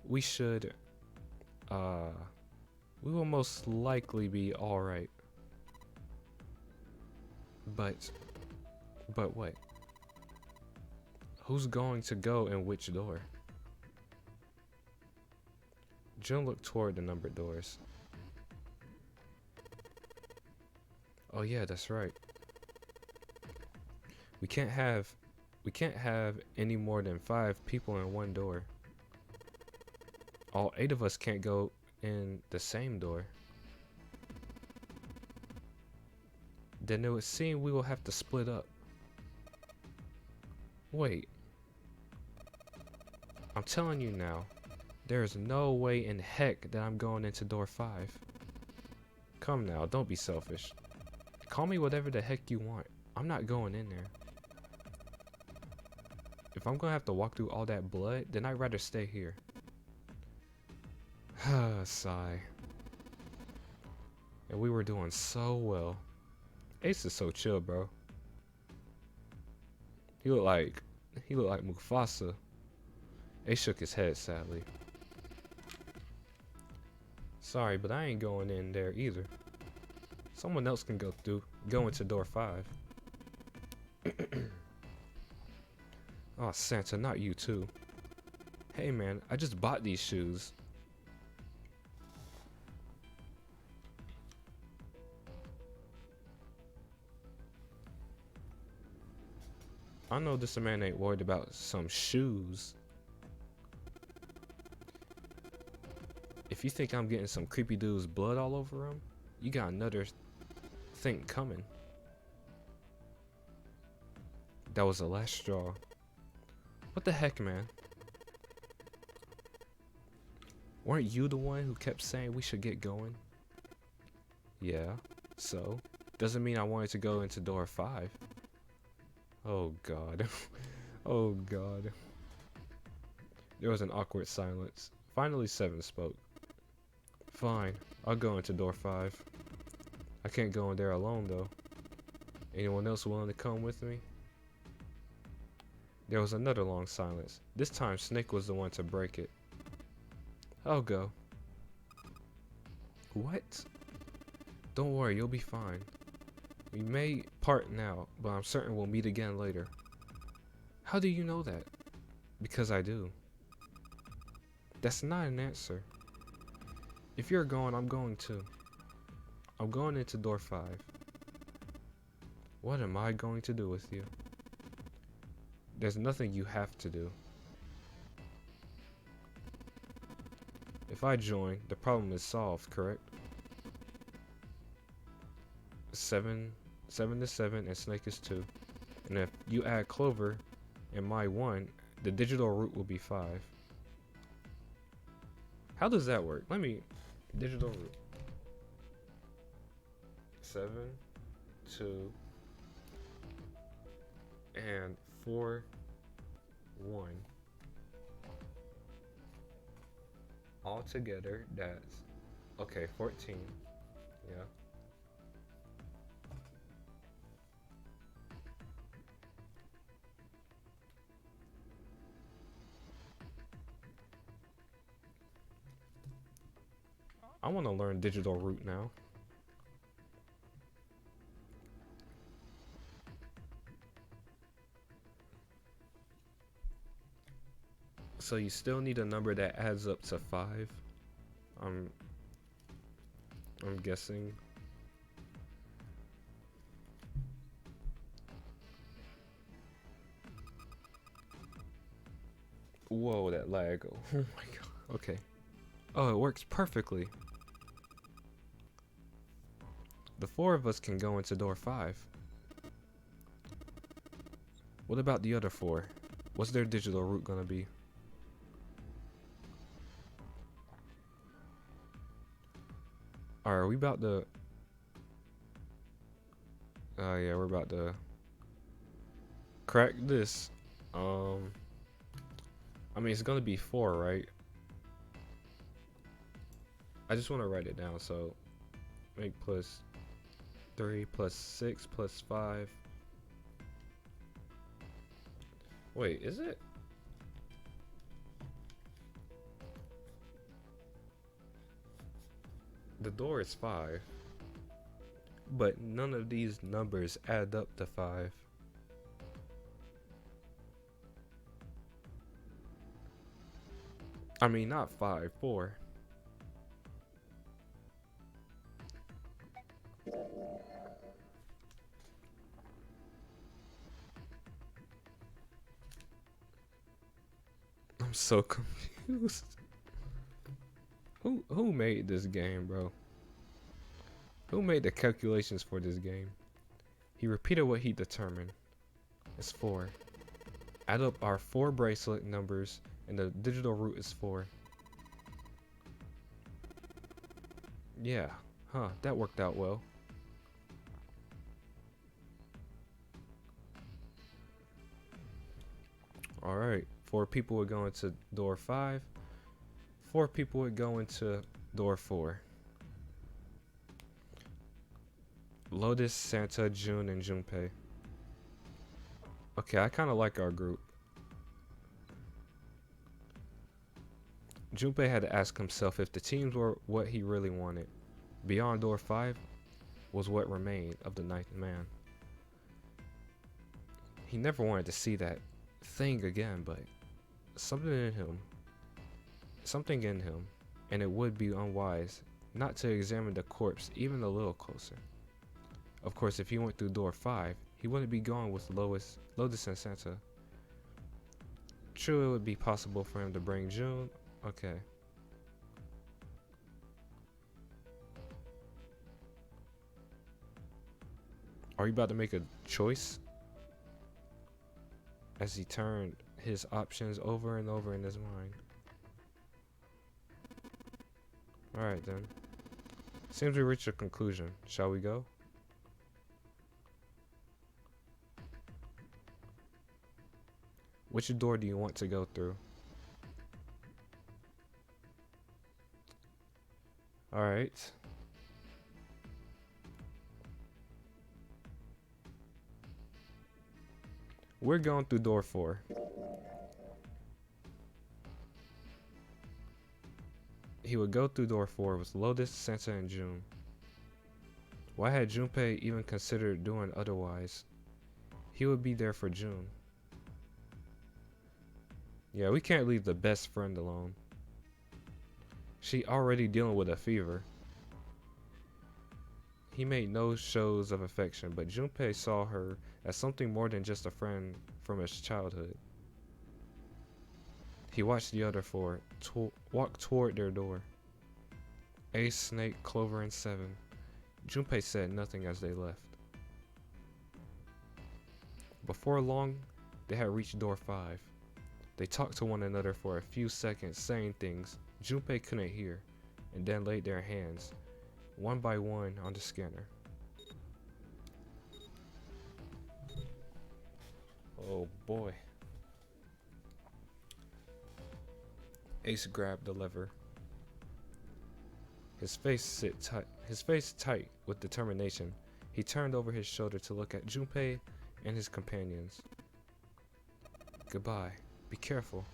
we should, we will most likely be alright. But what? Who's going to go in which door? June looked toward the numbered doors. Oh yeah, that's right. We can't have any more than 5 people in one door. All 8 of us can't go in the same door. Then it would seem we will have to split up. Wait. I'm telling you now, there is no way in heck that I'm going into door 5. Come now, don't be selfish. Call me whatever the heck you want. I'm not going in there. If I'm gonna have to walk through all that blood, then I'd rather stay here. Sigh. And we were doing so well. Ace is so chill, bro. He looked like Mufasa. Ace shook his head sadly. Sorry, but I ain't going in there either. Someone else can go into door 5. Oh, Santa, not you too. Hey man, I just bought these shoes. I know this man ain't worried about some shoes. If you think I'm getting some creepy dude's blood all over him, you got another thing coming. That was the last straw. What the heck, man? Weren't you the one who kept saying we should get going? Yeah, so? Doesn't mean I wanted to go into door 5. Oh god. Oh god. There was an awkward silence. Finally 7 spoke. Fine, I'll go into door 5. I can't go in there alone though. Anyone else willing to come with me? There was another long silence. This time Snake was the one to break it. I'll go. What? Don't worry, you'll be fine. We may part now, but I'm certain we'll meet again later. How do you know that? Because I do. That's not an answer. If you're going, I'm going too. I'm going into door 5. What am I going to do with you? There's nothing you have to do. If I join, the problem is solved, correct? 7 to 7 and Snake is 2. And if you add Clover and my 1, the digital root will be 5. How does that work? Digital root. 7, 2, and 4, 1. All together, that's, okay, 14. Yeah. I want to learn digital root now. So you still need a number that adds up to 5. I'm guessing. Whoa, that lag. Oh my god. Okay. Oh, it works perfectly. The 4 of us can go into door 5. What about the other 4? What's their digital root gonna be? Alright, are we about to... yeah, we're about to crack this. I mean, it's gonna be 4, right? I just want to write it down, so make plus 3 plus 6 plus 5. Wait, is it? The door is 5, but none of these numbers add up to 5. I mean, not 5, 4. I'm so confused. Who made this game, bro? Who made the calculations for this game? He repeated what he determined. It's 4. Add up our 4 bracelet numbers, and the digital root is 4. Yeah, huh, that worked out well. Alright, 4 people would go into door 5. 4 people would go into door 4. Lotus, Santa, June, and Junpei. Okay, I kind of like our group. Junpei had to ask himself if the teams were what he really wanted. Beyond door 5 was what remained of the ninth man. He never wanted to see that thing again, but something in him, and it would be unwise not to examine the corpse even a little closer. Of course, if he went through door 5, he wouldn't be going with Lotus and Santa. True, it would be possible for him to bring June. Okay. Are you about to make a choice? As he turned his options over and over in his mind. Alright then. Seems we reached a conclusion. Shall we go? Which door do you want to go through? Alright. We're going through door 4. He would go through door 4 with Lotus, Santa, and June. Why had Junpei even considered doing otherwise? He would be there for June. Yeah, we can't leave the best friend alone. She already dealing with a fever. He made no shows of affection, but Junpei saw her as something more than just a friend from his childhood. He watched the other 4 walk toward their door. Ace, Snake, Clover, and 7. Junpei said nothing as they left. Before long, they had reached door 5. They talked to one another for a few seconds, saying things Junpei couldn't hear, and then laid their hands, one by one, on the scanner. Oh boy. Ace grabbed the lever. His face tight with determination. He turned over his shoulder to look at Junpei and his companions. Goodbye. Be careful.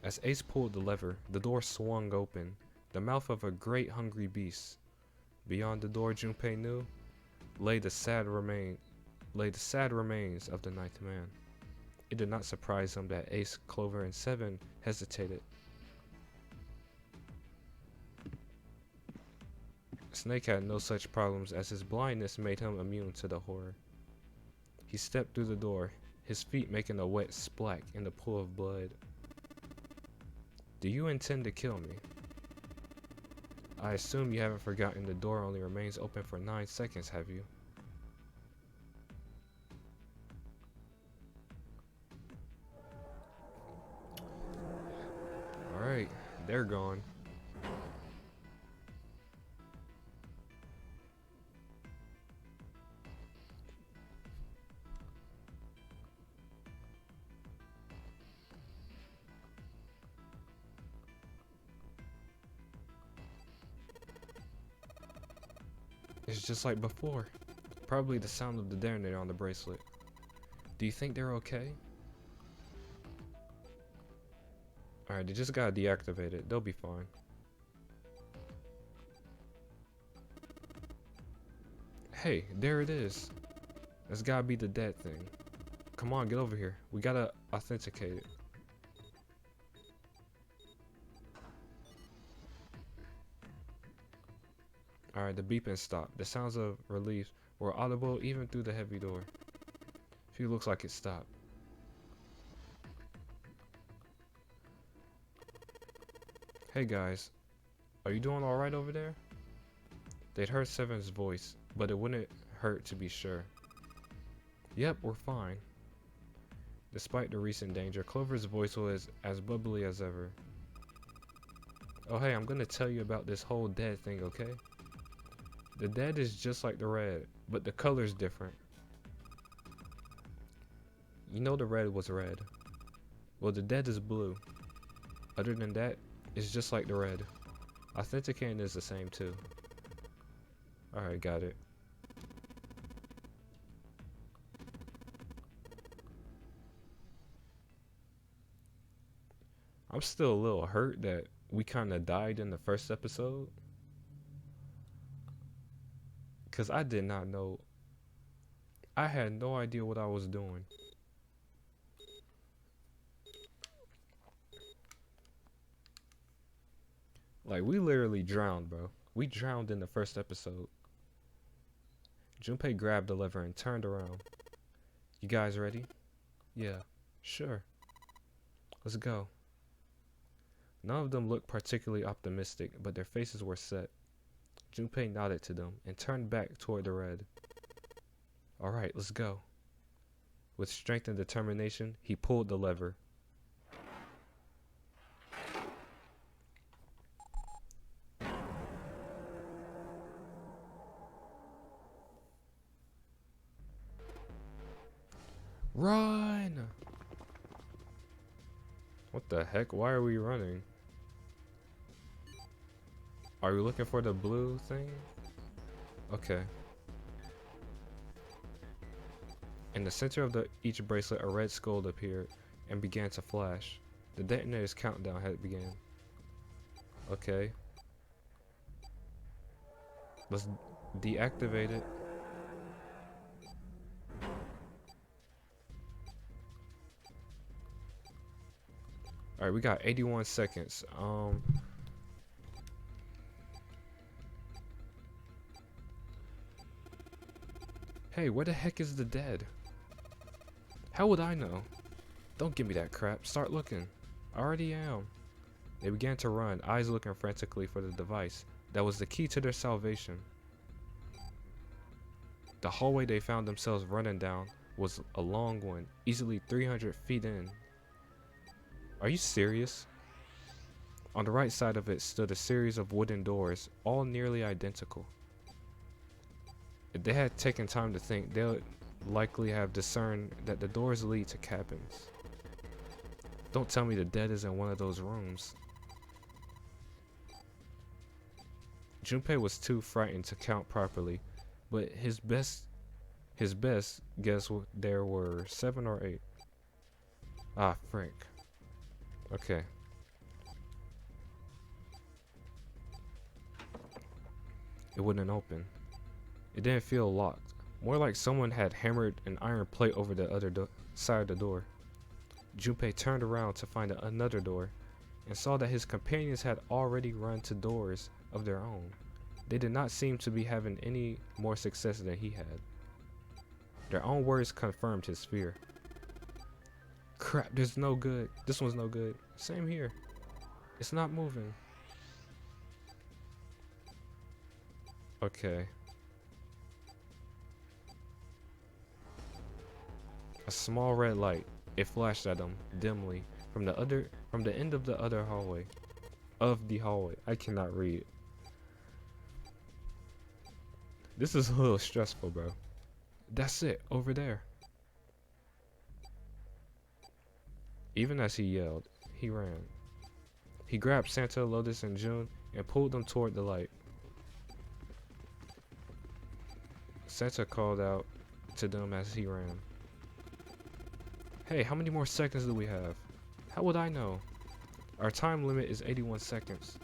As Ace pulled the lever, the door swung open, the mouth of a great hungry beast. Beyond the door, Junpei knew, lay the sad remains of the ninth man. It did not surprise him that Ace, Clover, and 7 hesitated. Snake had no such problems, as his blindness made him immune to the horror. He stepped through the door, his feet making a wet splack in the pool of blood. Do you intend to kill me? I assume you haven't forgotten the door only remains open for 9 seconds, have you? Alright, they're gone. It's just like before. Probably the sound of the detonator on the bracelet. Do you think they're okay? Alright, they just gotta deactivate it. They'll be fine. Hey, there it is. That's gotta be the dead thing. Come on, get over here. We gotta authenticate it. Alright, the beeping stopped. The sounds of relief were audible even through the heavy door. It looks like it stopped. Hey guys, are you doing alright over there? They'd heard Seven's voice, but it wouldn't hurt to be sure. Yep, we're fine. Despite the recent danger, Clover's voice was as bubbly as ever. Oh hey, I'm gonna tell you about this whole dead thing, okay? The dead is just like the red, but the color's different. You know the red was red. Well, the dead is blue. Other than that, it's just like the red. Authenticating is the same too. Alright, got it. I'm still a little hurt that we kind of died in the first episode. Because I did not know. I had no idea what I was doing. Like, we literally drowned, bro. We drowned in the first episode. Junpei grabbed the lever and turned around. You guys ready? Yeah, sure. Let's go. None of them looked particularly optimistic, but their faces were set. Junpei nodded to them and turned back toward the red. Alright, let's go. With strength and determination, he pulled the lever. Run! What the heck? Why are we running? Are we looking for the blue thing? Okay. In the center of each bracelet, a red skull appeared and began to flash. The detonator's countdown had begun. Okay. Let's deactivate it. Alright, we got 81 seconds. Hey, where the heck is the dead? How would I know? Don't give me that crap. Start looking. I already am. They began to run, eyes looking frantically for the device that was the key to their salvation. The hallway they found themselves running down was a long one, easily 300 feet in. Are you serious? On the right side of it stood a series of wooden doors, all nearly identical. If they had taken time to think, they would likely have discerned that the doors lead to cabins. Don't tell me the dead is in one of those rooms. Junpei was too frightened to count properly, but his best guess there were 7 or 8. Ah, frick. Okay. It wouldn't open. It didn't feel locked. More like someone had hammered an iron plate over the other side of the door. Junpei turned around to find another door and saw that his companions had already run to doors of their own. They did not seem to be having any more success than he had. Their own words confirmed his fear. Crap, this no good. This one's no good. Same here. It's not moving. Okay. A small red light. It flashed at them dimly from the end of the other hallway. I cannot read. This is a little stressful, bro. That's it, over there. Even as he yelled, he ran. He grabbed Santa, Lotus, and June and pulled them toward the light. Santa called out to them as he ran. Hey, how many more seconds do we have? How would I know? Our time limit is 81 seconds.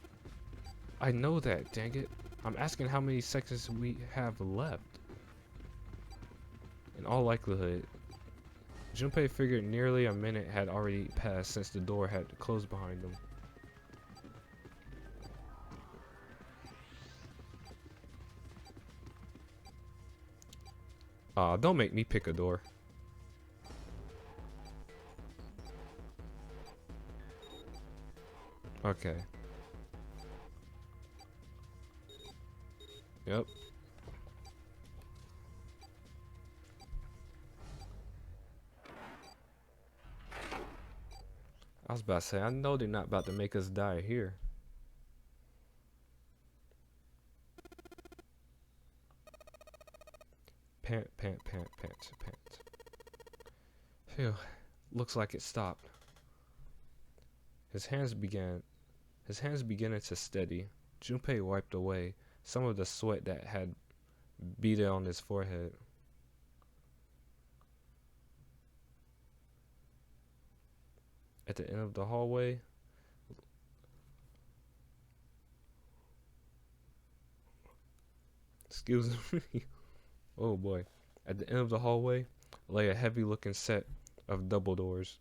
I know that, dang it. I'm asking how many seconds we have left. In all likelihood, Junpei figured nearly a minute had already passed since the door had closed behind them. Aw, don't make me pick a door. Okay. Yep. I was about to say, I know they're not about to make us die here. Pant, pant, pant, pant, pant. Phew. Looks like it stopped. His hands beginning to steady. Junpei wiped away some of the sweat that had beaded on his forehead. At the end of the hallway, excuse me. Oh boy. At the end of the hallway lay a heavy-looking set of double doors.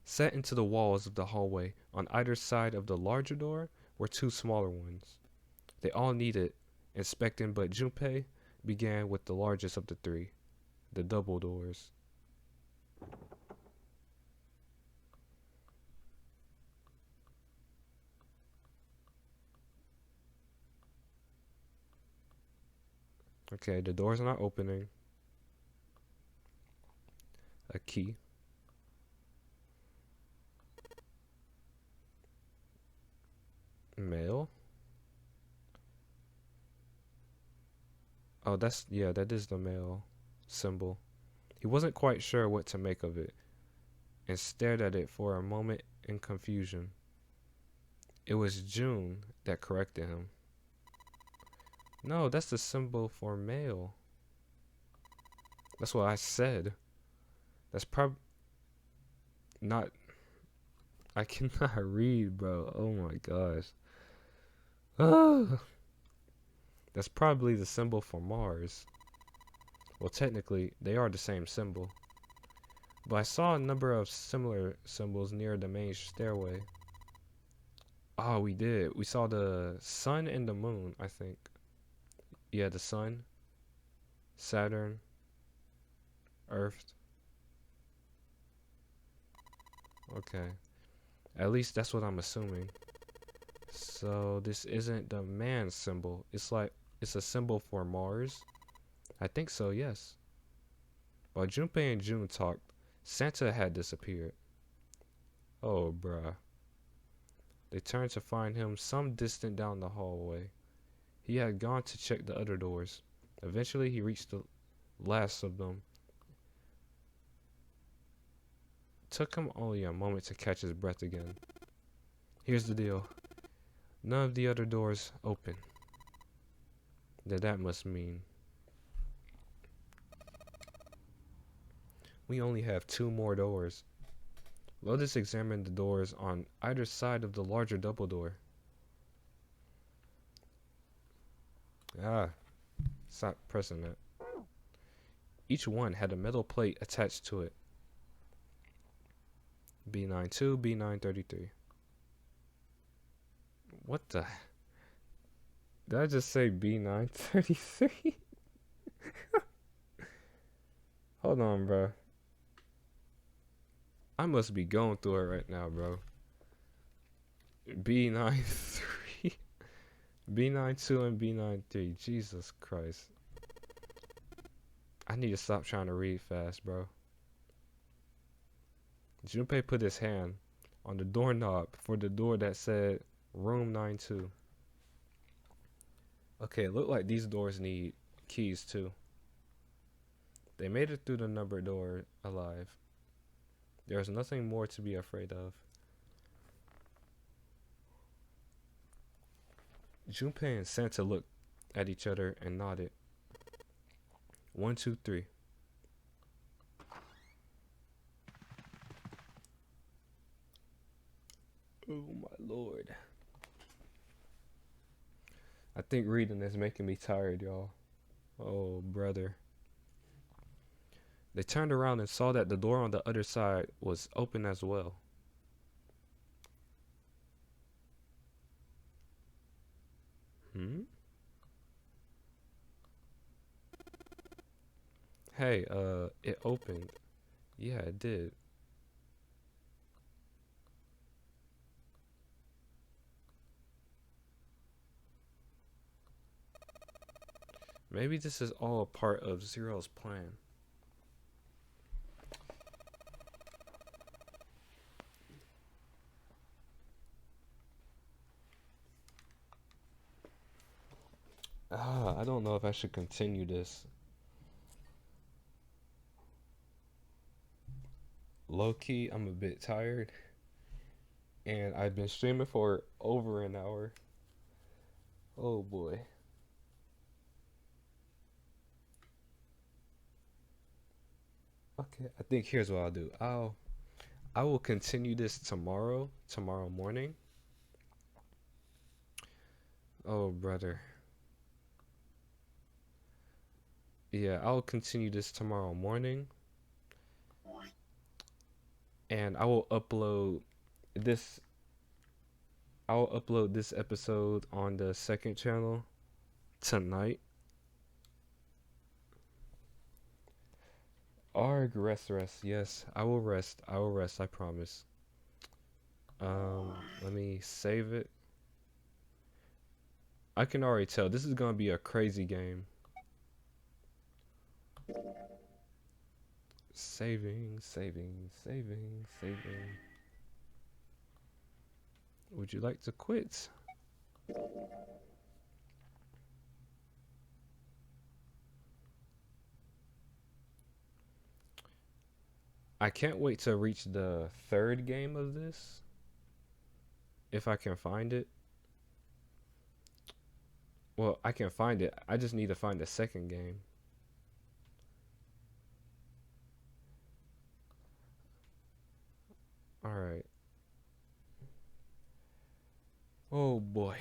Set into the walls of the hallway on either side of the larger door were two smaller ones. They all needed inspecting, but Junpei began with the largest of the three, the double doors. Okay, the door's not opening. A key. Mail. Oh, that is the mail symbol. He wasn't quite sure what to make of it and stared at it for a moment in confusion. It was June that corrected him. No, that's the symbol for mail. That's what I said. That's not. I cannot read, bro. Oh my gosh. That's probably the symbol for Mars. Well, technically, they are the same symbol. But I saw a number of similar symbols near the main stairway. Oh, we did. We saw the sun and the moon, I think. Yeah, the sun, Saturn, Earth. Okay. At least that's what I'm assuming. So this isn't the man symbol. It's a symbol for Mars. I think so, yes. While Junpei and June talked, Santa had disappeared. Oh, bruh. They turned to find him some distance down the hallway. He had gone to check the other doors. Eventually, he reached the last of them. Took him only a moment to catch his breath again. Here's the deal. None of the other doors open. Then that must mean we only have two more doors. Lotus examined the doors on either side of the larger double door. Stop pressing that. Each one had a metal plate attached to it. B92, B933. What the? Did I just say B933? Hold on, bro. I must be going through it right now, bro. B93, B92, and B93. Jesus Christ. I need to stop trying to read fast, bro. Junpei put his hand on the doorknob for the door that said Room 92. Okay, it looked like these doors need keys too. They made it through the numbered door alive. There is nothing more to be afraid of. Junpei and Santa looked at each other and nodded. 1, 2, 3. Oh my lord. I think reading is making me tired, y'all. Oh, brother. They turned around and saw that the door on the other side was open as well. Hmm? Hey, it opened. Yeah, it did. Maybe this is all a part of Zero's plan. I don't know if I should continue this. Low-key, I'm a bit tired. And I've been streaming for over an hour. Oh boy. Okay, I think here's what I'll do. I will continue this tomorrow morning. Oh brother. Yeah, I'll continue this tomorrow morning. And this I'll upload this episode on the second channel tonight. Arg, rest. Yes, I will rest. I promise. Let me save it. I can already tell this is gonna be a crazy game. Saving. Would you like to quit? I can't wait to reach the third game of this. If I can find it. Well, I can find it. I just need to find the second game. Alright. Oh boy.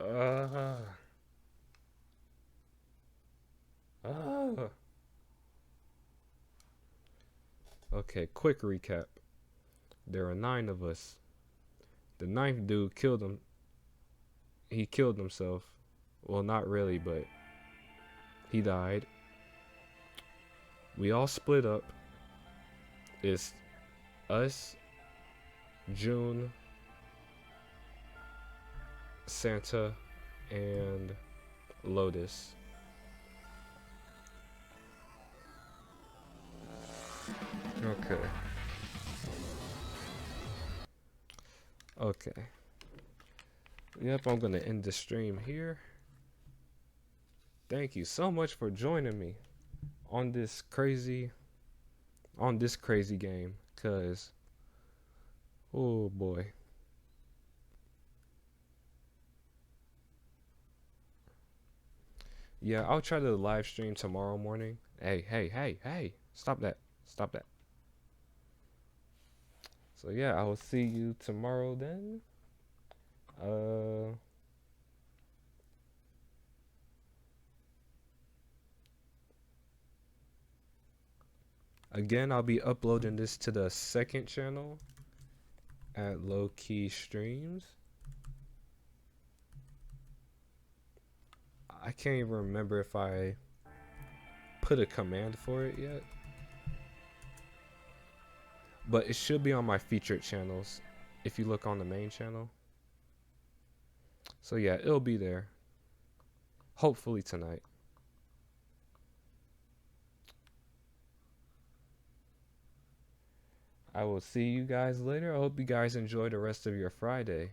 Uh, uh. Okay, quick recap. There are 9 of us. The 9th dude killed him. He killed himself. Well, not really, but he died. We all split up. It's us, June, Santa, and Lotus. Okay. Okay. Yep, I'm gonna end the stream here. Thank you so much for joining me on this crazy game, cause oh boy. Yeah, I'll try to live stream tomorrow morning. Hey. Stop that. So yeah, I will see you tomorrow then. Again, I'll be uploading this to the second channel at Lowkey Streams. I can't even remember if I put a command for it yet. But it should be on my featured channels if you look on the main channel. So yeah, it'll be there. Hopefully tonight. I will see you guys later. I hope you guys enjoy the rest of your Friday.